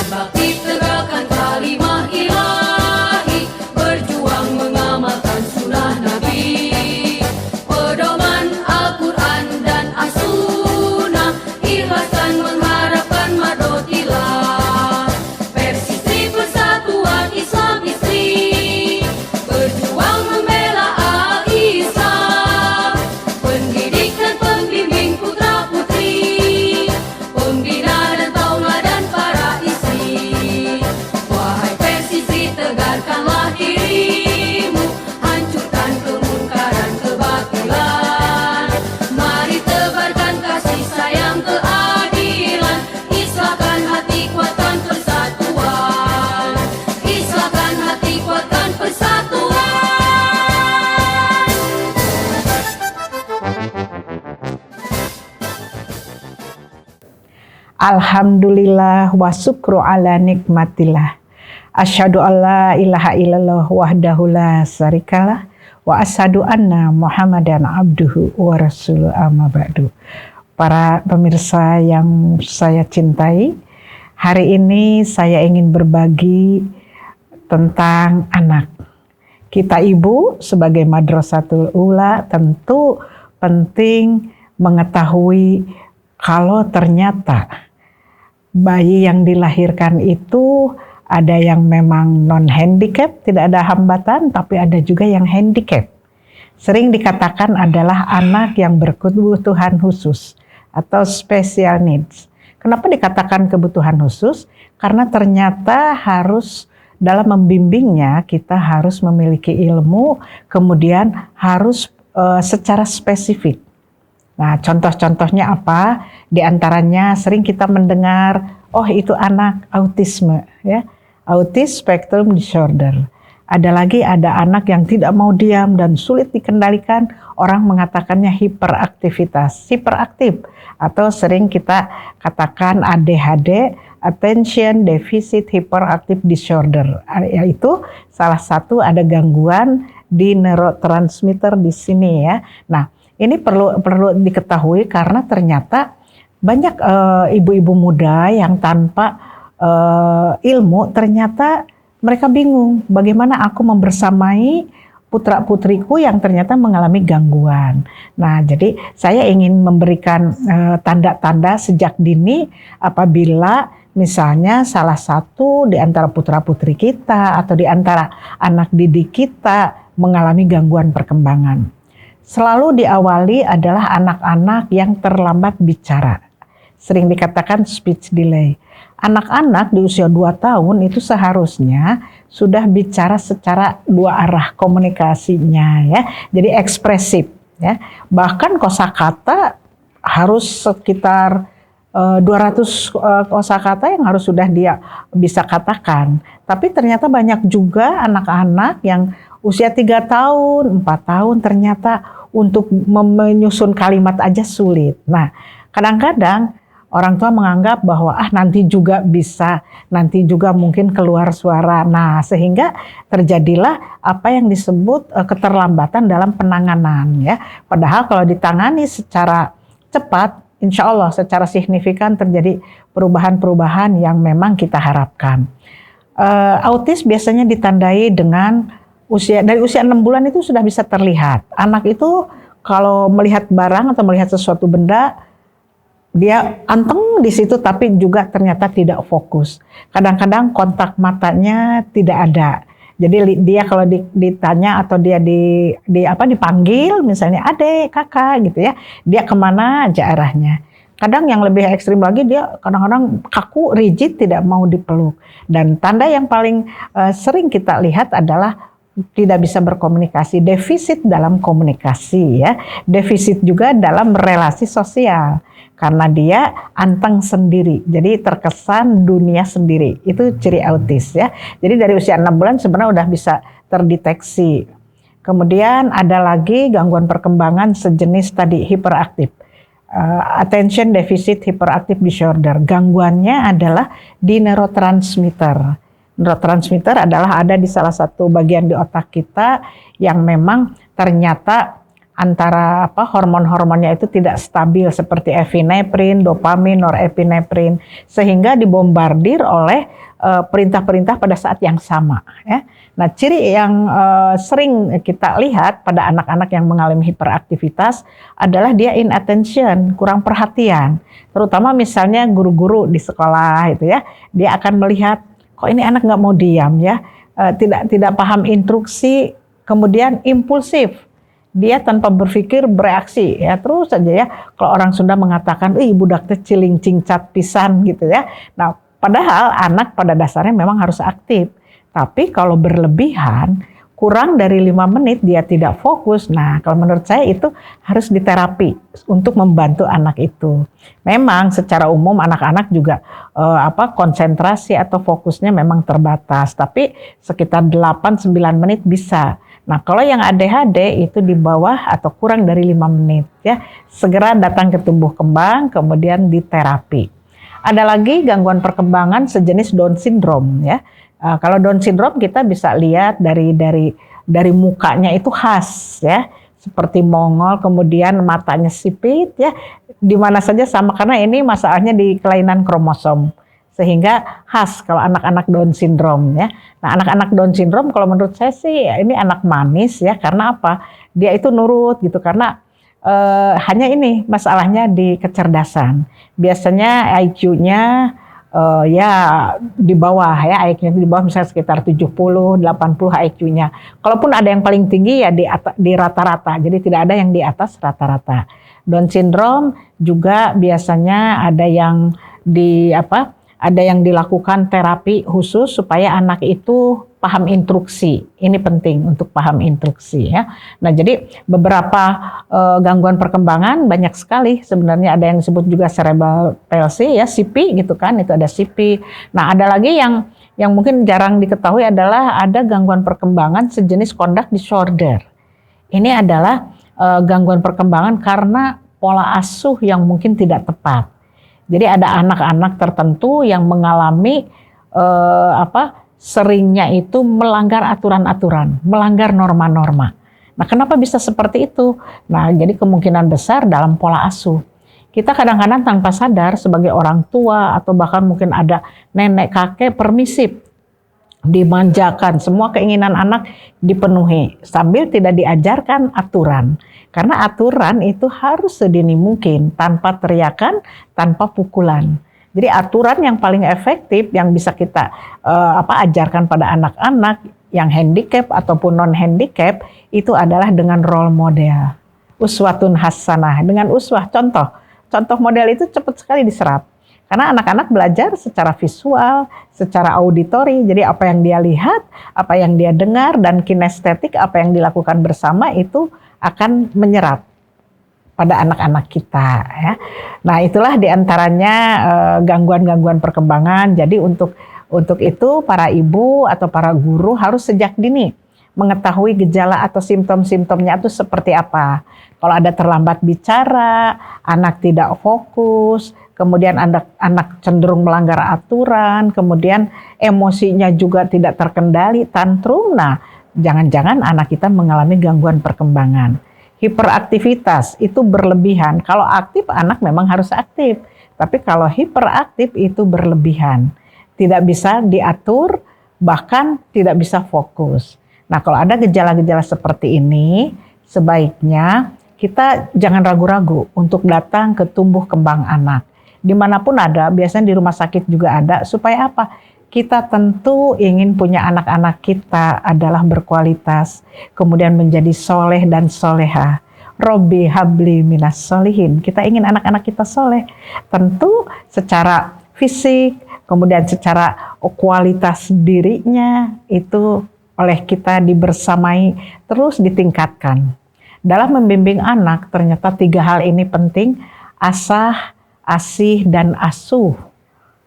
Berbakti tegakkan kalimah ilahi, berjuang mengamalkan sunnah Nabi. Pedoman Al-Quran dan As-Sunnah, ikhlaskan mengharapkan madotilah. Persistri Persatuan Islam Istri, berjuang membela Al-Islam. Pendidik dan pembimbing putra putri, pembina dan tauladan para istri. Wahai persistri, tegarkanlah dirimu, hancurkan kemungkaran kebatilan. Mari tebarkan kasih sayang keadilan, islahkan hati kuatkan persatuan. Islahkan hati kuatkan persatuan. Alhamdulillah wa syukru ala nikmatillah. Asyhadu alla ilaha illallah wahdahu la syarikalah wa asyhadu anna Muhammadan abduhu wa rasuluh, amma ba'du. Para pemirsa yang saya cintai, hari ini saya ingin berbagi tentang anak. Kita ibu sebagai Madrasatul Ula tentu penting mengetahui kalau ternyata bayi yang dilahirkan itu ada yang memang non-handicap, tidak ada hambatan, tapi ada juga yang handicap. Sering dikatakan adalah anak yang berkebutuhan khusus atau special needs. Kenapa dikatakan kebutuhan khusus? Karena ternyata harus dalam membimbingnya kita harus memiliki ilmu, kemudian harus secara spesifik. Nah, contoh-contohnya apa? Di antaranya sering kita mendengar, oh itu anak autisme, ya, autis spectrum disorder. Ada lagi ada anak yang tidak mau diam dan sulit dikendalikan, orang mengatakannya hiperaktivitas, hiperaktif, atau sering kita katakan ADHD, attention deficit hyperactive disorder, yaitu salah satu ada gangguan di neurotransmitter di sini ya. Nah, ini perlu diketahui karena ternyata banyak ibu-ibu muda yang tanpa ilmu ternyata mereka bingung bagaimana aku membersamai putra-putriku yang ternyata mengalami gangguan. Nah, jadi saya ingin memberikan tanda-tanda sejak dini apabila misalnya salah satu di antara putra-putri kita atau di antara anak didik kita mengalami gangguan perkembangan. Selalu diawali adalah anak-anak yang terlambat bicara. Sering dikatakan speech delay. Anak-anak di usia 2 tahun itu seharusnya sudah bicara secara dua arah komunikasinya ya. Jadi ekspresif ya. Bahkan kosakata harus sekitar 200 kosakata yang harus sudah dia bisa katakan. Tapi ternyata banyak juga anak-anak yang usia 3 tahun, 4 tahun ternyata untuk menyusun kalimat aja sulit. Nah, kadang-kadang orang tua menganggap bahwa nanti juga bisa, nanti juga mungkin keluar suara. Nah, sehingga terjadilah apa yang disebut keterlambatan dalam penanganan ya. Padahal kalau ditangani secara cepat, insya Allah secara signifikan terjadi perubahan-perubahan yang memang kita harapkan. Autis biasanya ditandai dengan dari usia 6 bulan itu sudah bisa terlihat. Anak itu kalau melihat barang atau melihat sesuatu benda, dia anteng di situ tapi juga ternyata tidak fokus. Kadang-kadang kontak matanya tidak ada. Jadi dia kalau ditanya atau dia dipanggil misalnya adek, kakak gitu ya, dia kemana aja arahnya. Kadang yang lebih ekstrim lagi dia kadang-kadang kaku, rigid, tidak mau dipeluk. Dan tanda yang paling sering kita lihat adalah tidak bisa berkomunikasi, defisit dalam komunikasi ya, defisit juga dalam relasi sosial karena dia anteng sendiri, jadi terkesan dunia sendiri, itu ciri autis ya. Jadi dari usia 6 bulan sebenarnya udah bisa terdeteksi. Kemudian ada lagi gangguan perkembangan sejenis tadi hiperaktif, attention deficit hyperactive disorder. Gangguannya adalah di neurotransmitter. Neurotransmitter adalah ada di salah satu bagian di otak kita yang memang ternyata antara hormon-hormonnya itu tidak stabil seperti epinefrin, dopamin, norepinefrin, sehingga dibombardir oleh perintah-perintah pada saat yang sama ya. Nah, ciri yang sering kita lihat pada anak-anak yang mengalami hiperaktivitas adalah dia inattention, kurang perhatian. Terutama misalnya guru-guru di sekolah itu ya, dia akan melihat kok ini anak nggak mau diam ya, tidak paham instruksi, kemudian impulsif. Dia tanpa berpikir bereaksi ya, terus saja ya. Kalau orang Sunda mengatakan, budak teh ciling cingcat pisan gitu ya. Nah, padahal anak pada dasarnya memang harus aktif. Tapi kalau berlebihan, kurang dari 5 menit dia tidak fokus. Nah, kalau menurut saya itu harus diterapi untuk membantu anak itu. Memang secara umum anak-anak juga konsentrasi atau fokusnya memang terbatas, tapi sekitar 8-9 menit bisa. Nah, kalau yang ADHD itu di bawah atau kurang dari 5 menit ya, segera datang ke tumbuh kembang kemudian diterapi. Ada lagi gangguan perkembangan sejenis Down syndrome ya. Kalau Down syndrome kita bisa lihat dari mukanya itu khas ya, seperti mongol, kemudian matanya sipit ya, di mana saja sama karena ini masalahnya di kelainan kromosom. Sehingga khas kalau anak-anak Down syndrome ya. Nah, anak-anak Down syndrome kalau menurut saya sih ini anak manis ya, karena apa? Dia itu nurut gitu, karena hanya ini masalahnya di kecerdasan. Biasanya IQ-nya ya di bawah ya, IQ-nya di bawah misalnya sekitar 70-80 IQ-nya. Kalaupun ada yang paling tinggi ya di rata-rata, jadi tidak ada yang di atas rata-rata. Down syndrome juga biasanya ada yang dilakukan terapi khusus supaya anak itu paham instruksi. Ini penting untuk paham instruksi ya. Nah, jadi beberapa gangguan perkembangan banyak sekali sebenarnya, ada yang disebut juga cerebral palsy ya, CP gitu kan, itu ada CP. Nah, ada lagi yang mungkin jarang diketahui adalah ada gangguan perkembangan sejenis conduct disorder. Ini adalah gangguan perkembangan karena pola asuh yang mungkin tidak tepat. Jadi ada anak-anak tertentu yang mengalami seringnya itu melanggar aturan-aturan, melanggar norma-norma. Nah, kenapa bisa seperti itu? Nah, jadi kemungkinan besar dalam pola asuh. Kita kadang-kadang tanpa sadar sebagai orang tua atau bahkan mungkin ada nenek kakek permisif, dimanjakan, semua keinginan anak dipenuhi sambil tidak diajarkan aturan. Karena aturan itu harus sedini mungkin, tanpa teriakan, tanpa pukulan. Jadi aturan yang paling efektif yang bisa kita ajarkan pada anak-anak yang handicap ataupun non-handicap itu adalah dengan role model. Uswatun hasanah, dengan uswah, contoh. Contoh model itu cepat sekali diserap. Karena anak-anak belajar secara visual, secara auditori, jadi apa yang dia lihat, apa yang dia dengar, dan kinestetik apa yang dilakukan bersama itu akan menyerap pada anak-anak kita ya. Nah, itulah diantaranya gangguan-gangguan perkembangan. Jadi untuk itu para ibu atau para guru harus sejak dini mengetahui gejala atau simptom-simptomnya itu seperti apa. Kalau ada terlambat bicara, anak tidak fokus, kemudian anak cenderung melanggar aturan, kemudian emosinya juga tidak terkendali, tantrum. Nah, jangan-jangan anak kita mengalami gangguan perkembangan. Hiperaktivitas itu berlebihan. Kalau aktif anak memang harus aktif, tapi kalau hiperaktif itu berlebihan. Tidak bisa diatur, bahkan tidak bisa fokus. Nah, kalau ada gejala-gejala seperti ini, sebaiknya kita jangan ragu-ragu untuk datang ke tumbuh kembang anak. Dimanapun ada, biasanya di rumah sakit juga ada, supaya apa? Kita tentu ingin punya anak-anak kita adalah berkualitas, kemudian menjadi soleh dan soleha. Robbi habli minas solihin. Kita ingin anak-anak kita soleh. Tentu secara fisik, kemudian secara kualitas dirinya itu oleh kita dibersamai, terus ditingkatkan. Dalam membimbing anak, ternyata 3 hal ini penting: asah, asih, dan asuh.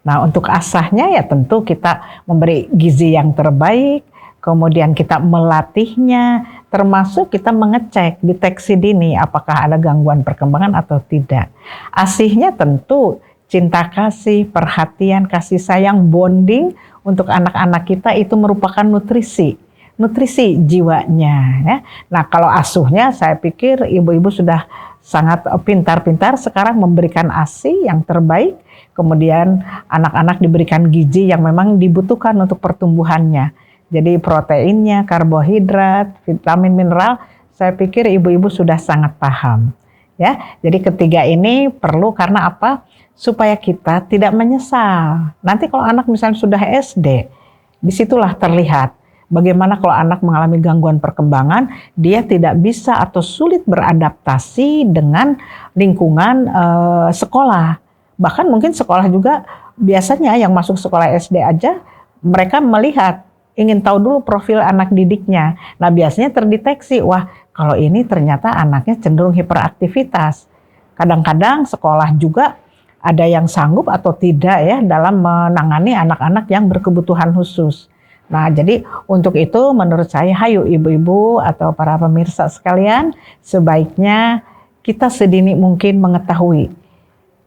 Nah, untuk asahnya ya tentu kita memberi gizi yang terbaik, kemudian kita melatihnya, termasuk kita mengecek deteksi dini apakah ada gangguan perkembangan atau tidak. Asihnya tentu cinta kasih, perhatian, kasih sayang, bonding untuk anak-anak kita itu merupakan nutrisi. nutrisi jiwanya ya. Nah, kalau asuhnya saya pikir ibu-ibu sudah sangat pintar-pintar sekarang memberikan ASI yang terbaik, kemudian anak-anak diberikan gizi yang memang dibutuhkan untuk pertumbuhannya. Jadi proteinnya, karbohidrat, vitamin, mineral, saya pikir ibu-ibu sudah sangat paham. Ya, jadi ketiga ini perlu karena apa? Supaya kita tidak menyesal. Nanti kalau anak misalnya sudah SD, disitulah terlihat bagaimana kalau anak mengalami gangguan perkembangan, dia tidak bisa atau sulit beradaptasi dengan lingkungan sekolah. Bahkan mungkin sekolah juga biasanya yang masuk sekolah SD aja, mereka melihat, ingin tahu dulu profil anak didiknya. Nah, biasanya terdeteksi, wah kalau ini ternyata anaknya cenderung hiperaktivitas. Kadang-kadang sekolah juga ada yang sanggup atau tidak ya dalam menangani anak-anak yang berkebutuhan khusus. Nah, jadi untuk itu menurut saya, hayu ibu-ibu atau para pemirsa sekalian, sebaiknya kita sedini mungkin mengetahui.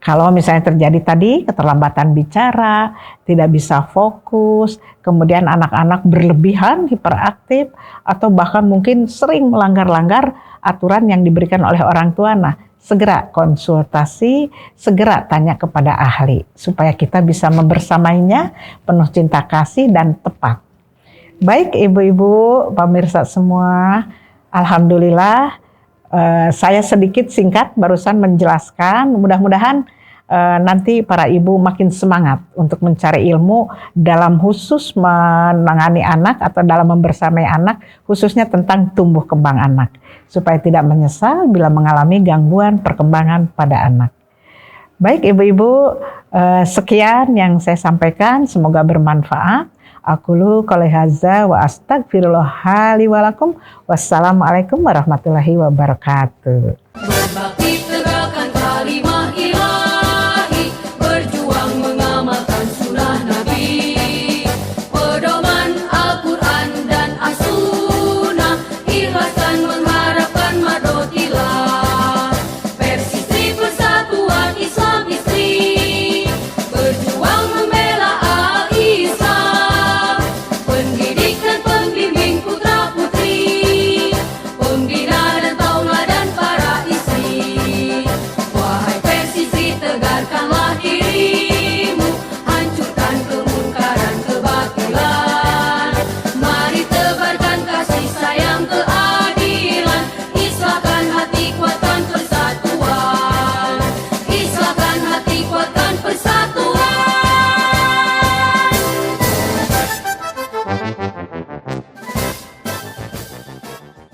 Kalau misalnya terjadi tadi keterlambatan bicara, tidak bisa fokus, kemudian anak-anak berlebihan, hiperaktif, atau bahkan mungkin sering melanggar-langgar aturan yang diberikan oleh orang tua, nah segera konsultasi, segera tanya kepada ahli, supaya kita bisa membersamainya penuh cinta kasih dan tepat. Baik ibu-ibu, pemirsa semua, alhamdulillah saya sedikit singkat barusan menjelaskan, mudah-mudahan nanti para ibu makin semangat untuk mencari ilmu dalam khusus menangani anak atau dalam membersamai anak, khususnya tentang tumbuh kembang anak, supaya tidak menyesal bila mengalami gangguan perkembangan pada anak. Baik ibu-ibu, sekian yang saya sampaikan, semoga bermanfaat. Aqulu qouli hadza wa astaghfirullah li wa lakum. Wassalamualaikum warahmatullahi wabarakatuh.